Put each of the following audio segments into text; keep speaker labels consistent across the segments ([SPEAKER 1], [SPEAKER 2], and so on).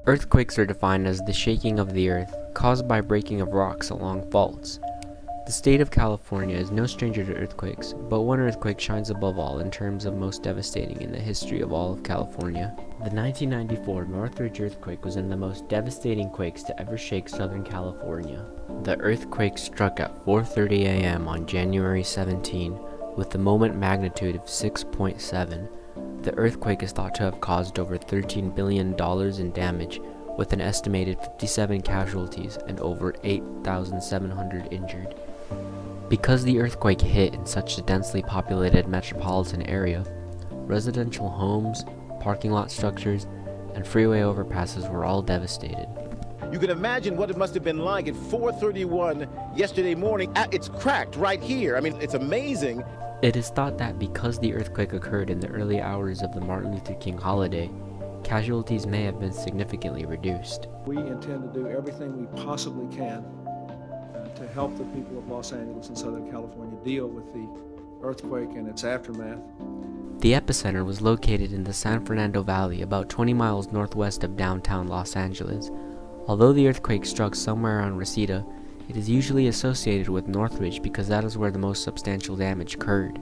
[SPEAKER 1] Earthquakes are defined as the shaking of the earth caused by breaking of rocks along faults. The state of California is no stranger to earthquakes, but one earthquake shines above all in terms of most devastating in the history of all of California. The 1994 Northridge earthquake was one of the most devastating quakes to ever shake Southern California. The earthquake struck at 4:30 a.m. on January 17, with the moment magnitude of 6.7. The earthquake is thought to have caused over $13 billion in damage, with an estimated 57 casualties and over 8,700 injured. Because the earthquake hit in such a densely populated metropolitan area, residential homes, parking lot structures, and freeway overpasses were all devastated.
[SPEAKER 2] You can imagine what it must have been like at 4:31 yesterday morning. It's cracked right here. I mean, it's amazing.
[SPEAKER 1] It is thought that because the earthquake occurred in the early hours of the Martin Luther King holiday, casualties may have been significantly reduced.
[SPEAKER 3] We intend to do everything we possibly can to help the people of Los Angeles and Southern California deal with the earthquake and its aftermath.
[SPEAKER 1] The epicenter was located in the San Fernando Valley, about 20 miles northwest of downtown Los Angeles. Although the earthquake struck somewhere around Reseda, it is usually associated with Northridge because that is where the most substantial damage occurred.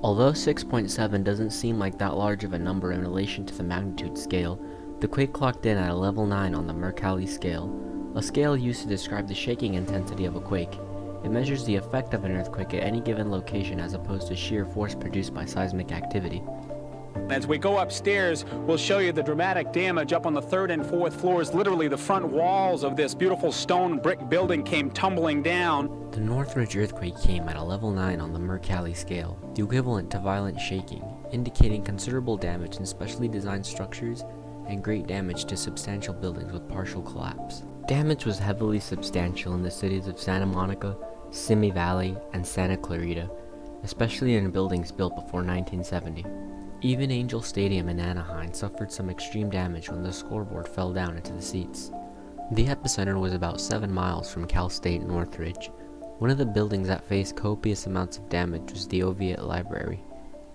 [SPEAKER 1] Although 6.7 doesn't seem like that large of a number in relation to the magnitude scale, the quake clocked in at a level 9 on the Mercalli scale, a scale used to describe the shaking intensity of a quake. It measures the effect of an earthquake at any given location as opposed to sheer force produced by seismic activity.
[SPEAKER 4] As we go upstairs, we'll show you the dramatic damage up on the 3rd and 4th floors. Literally, the front walls of this beautiful stone brick building came tumbling down.
[SPEAKER 1] The Northridge earthquake came at a level 9 on the Mercalli scale, the equivalent to violent shaking, indicating considerable damage in specially designed structures and great damage to substantial buildings with partial collapse. Damage was heavily substantial in the cities of Santa Monica, Simi Valley, and Santa Clarita, especially in buildings built before 1970. Even Angel Stadium in Anaheim suffered some extreme damage when the scoreboard fell down into the seats. The epicenter was about 7 miles from Cal State Northridge. One of the buildings that faced copious amounts of damage was the Oviatt Library.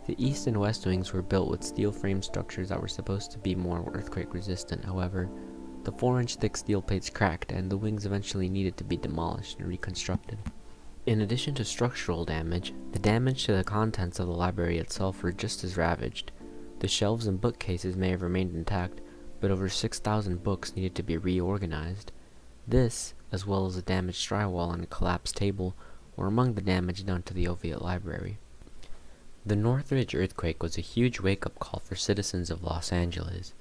[SPEAKER 1] The east and west wings were built with steel frame structures that were supposed to be more earthquake resistant. However, the 4-inch thick steel plates cracked and the wings eventually needed to be demolished and reconstructed. In addition to structural damage, the damage to the contents of the library itself were just as ravaged. The shelves and bookcases may have remained intact, but over 6,000 books needed to be reorganized. This, as well as a damaged drywall and a collapsed table, were among the damage done to the Oviatt Library. The Northridge earthquake was a huge wake-up call for citizens of Los Angeles.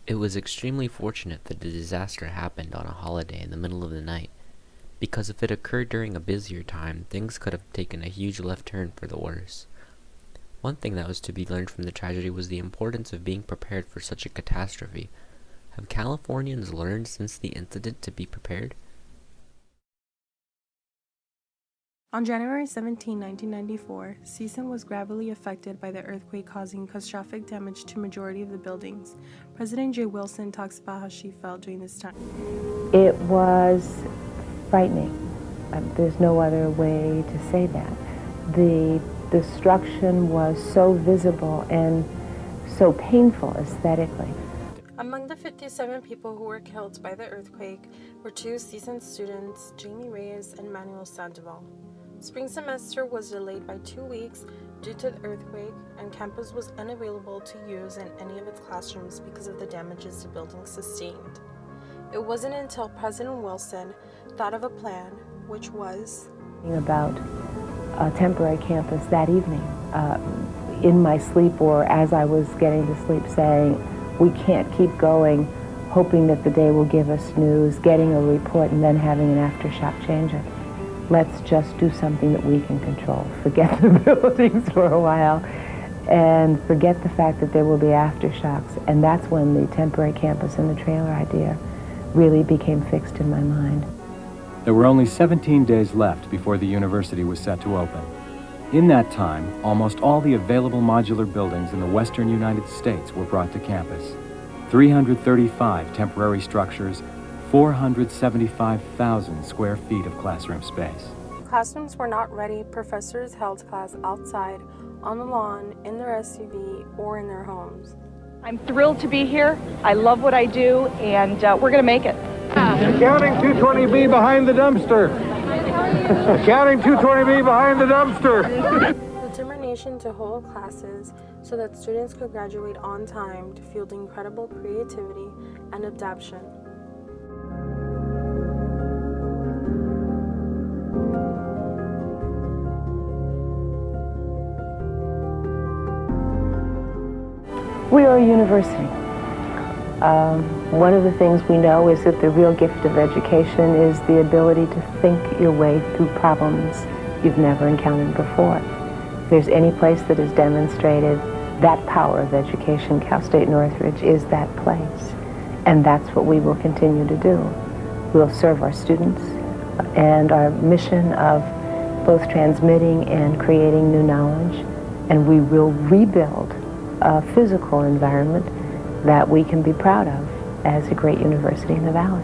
[SPEAKER 1] It was extremely fortunate that the disaster happened on a holiday in the middle of the night, because if it occurred during a busier time, things could have taken a huge left turn for the worse. One thing that was to be learned from the tragedy was the importance of being prepared for such a catastrophe. Have Californians learned since the incident to be prepared?
[SPEAKER 5] On January 17, 1994, CSUN was gravely affected by the earthquake, causing catastrophic damage to majority of the buildings. President Jay Wilson talks about how she felt during this time.
[SPEAKER 6] It was frightening. There's no other way to say that. The destruction was so visible and so painful aesthetically.
[SPEAKER 5] Among the 57 people who were killed by the earthquake were 2 CSUN students, Jamie Reyes and Manuel Sandoval. Spring semester was delayed by 2 weeks due to the earthquake, and campus was unavailable to use in any of its classrooms because of the damages the building sustained. It wasn't until President Wilson thought of a plan, which was
[SPEAKER 6] about a temporary campus that evening, in my sleep or as I was getting to sleep, saying, we can't keep going, hoping that the day will give us news, getting a report, and then having an aftershock changer. Let's just do something that we can control. Forget the buildings for a while and forget the fact that there will be aftershocks. And that's when the temporary campus and the trailer idea really became fixed in my mind.
[SPEAKER 7] There were only 17 days left before the university was set to open. In that time, almost all the available modular buildings in the western United States were brought to campus. 335 temporary structures, 475,000 square feet of classroom space.
[SPEAKER 5] classrooms were not ready. Professors held class outside, on the lawn, in their SUV, or in their homes.
[SPEAKER 8] I'm thrilled to be here. I love what I do, and we're going to make it.
[SPEAKER 9] Counting 220B behind the dumpster. Counting 220B behind the dumpster.
[SPEAKER 5] Determination to hold classes so that students could graduate on time to fuel incredible creativity and adaptation.
[SPEAKER 6] We are a university. One of the things we know is that the real gift of education is the ability to think your way through problems you've never encountered before. If there's any place that has demonstrated that power of education, Cal State Northridge is that place. And that's what we will continue to do. We'll serve our students and our mission of both transmitting and creating new knowledge, and we will rebuild a physical environment that we can be proud of as a great university in the Valley.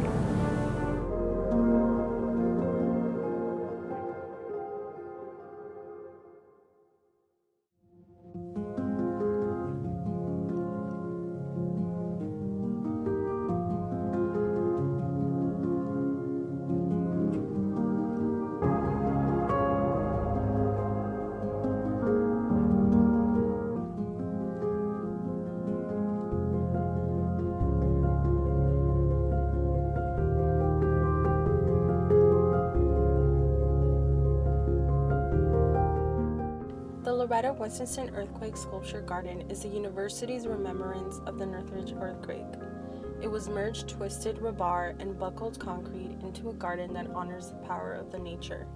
[SPEAKER 5] The Loretta Westonson Earthquake Sculpture Garden is the university's remembrance of the Northridge earthquake. It was merged twisted rebar and buckled concrete into a garden that honors the power of the nature.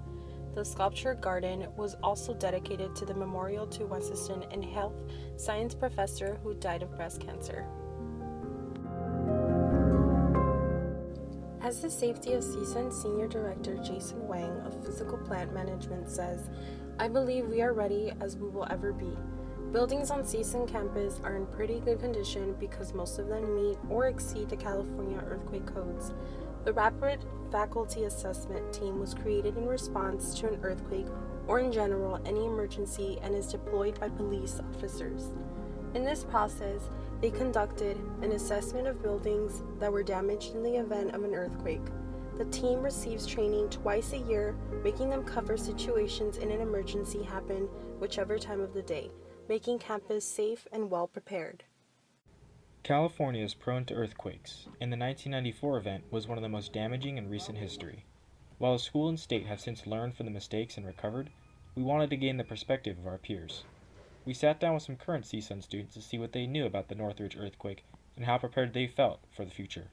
[SPEAKER 5] The sculpture garden was also dedicated to the memorial to Westonson and health science professor who died of breast cancer. As the Safety of CSUN Senior Director Jason Wang of Physical Plant Management says, "I believe we are ready as we will ever be. Buildings on CSUN campus are in pretty good condition because most of them meet or exceed the California earthquake codes. The Rapid Faculty Assessment Team was created in response to an earthquake or in general any emergency and is deployed by police officers. In this process, they conducted an assessment of buildings that were damaged in the event of an earthquake. The team receives training twice a year, making them cover situations in an emergency happen whichever time of the day, making campus safe and well prepared."
[SPEAKER 10] California is prone to earthquakes, and the 1994 event was one of the most damaging in recent history. While the school and state have since learned from the mistakes and recovered, we wanted to gain the perspective of our peers. We sat down with some current CSUN students to see what they knew about the Northridge earthquake and how prepared they felt for the future.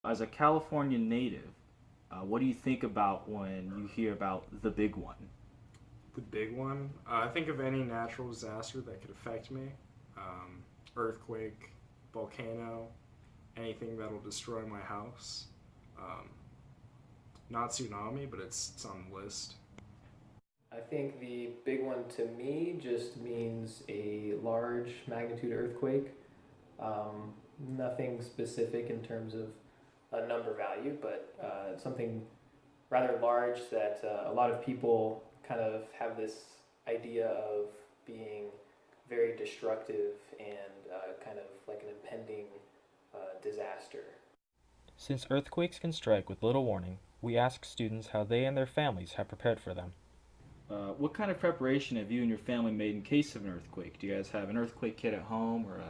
[SPEAKER 11] As a California native, what do you think about when you hear about the big one?
[SPEAKER 12] The big one? I think of any natural disaster that could affect me. Earthquake, volcano, anything that'll destroy my house. Not tsunami, but it's on the list.
[SPEAKER 13] I think the big one to me just means a large magnitude earthquake. Nothing specific in terms of a number value, but something rather large that a lot of people kind of have this idea of being very destructive and kind of like an impending disaster.
[SPEAKER 10] Since earthquakes can strike with little warning, we ask students how they and their families have prepared for them.
[SPEAKER 11] What kind of preparation have you and your family made in case of an earthquake? Do you guys have an earthquake kit at home or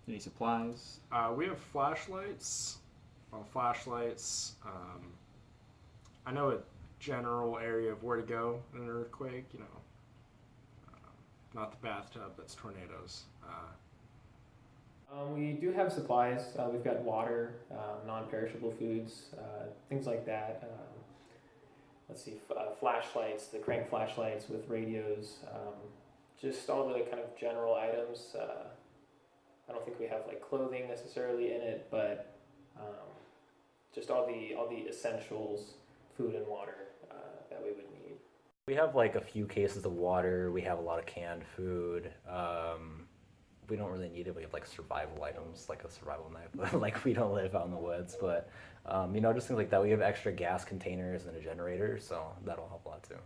[SPEAKER 11] any supplies?
[SPEAKER 12] We have flashlights. I know a general area of where to go in an earthquake, not the bathtub, that's tornadoes.
[SPEAKER 13] We do have supplies. We've got water, non-perishable foods, things like that. Flashlights, the crank flashlights with radios, just all the kind of general items. I don't think we have like clothing necessarily in it, but just all the essentials, food and water that we would need.
[SPEAKER 14] We have like a few cases of water. We have a lot of canned food. We don't really need it. We have like survival items, like a survival knife. Like we don't live out in the woods, but just things like that. We have extra gas containers and a generator, so that'll help a lot too.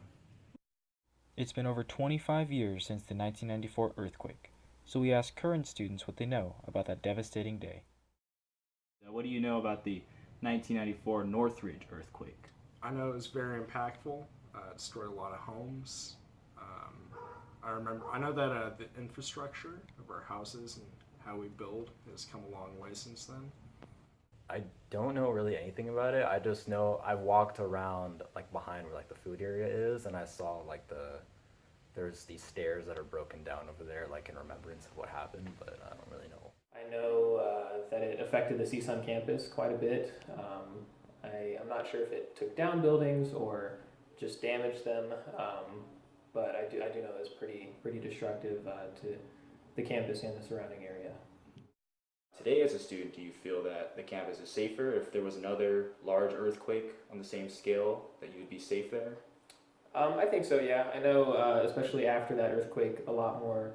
[SPEAKER 10] It's been over 25 years since the 1994 earthquake. So we asked current students what they know about that devastating day.
[SPEAKER 11] What do you know about the 1994 Northridge earthquake?
[SPEAKER 12] I know it was very impactful. It destroyed a lot of homes. I know that the infrastructure of our houses and how we build has come a long way since then.
[SPEAKER 14] I don't know really anything about it. I just know I walked around like behind where like the food area is, and I saw like there's these stairs that are broken down over there, like in remembrance of what happened, but I don't really know.
[SPEAKER 13] I know that it affected the CSUN campus quite a bit. I'm not sure if it took down buildings or just damaged them, but I do know it's pretty destructive to the campus and the surrounding area.
[SPEAKER 15] Today, as a student, do you feel that the campus is safer? If there was another large earthquake on the same scale, that you would be safe there?
[SPEAKER 13] I think so, yeah. I know, especially after that earthquake, a lot more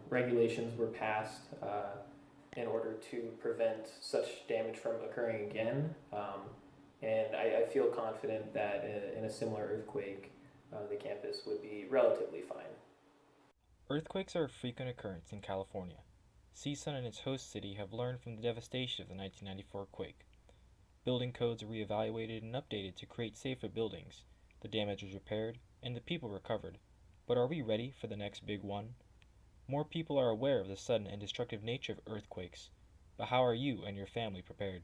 [SPEAKER 13] regulations were passed in order to prevent such damage from occurring again. And I feel confident that in a similar earthquake, the campus would be relatively fine.
[SPEAKER 10] Earthquakes are a frequent occurrence in California. CSUN and its host city have learned from the devastation of the 1994 quake. Building codes are reevaluated and updated to create safer buildings. The damage was repaired, and the people recovered. But are we ready for the next big one? More people are aware of the sudden and destructive nature of earthquakes. But how are you and your family prepared?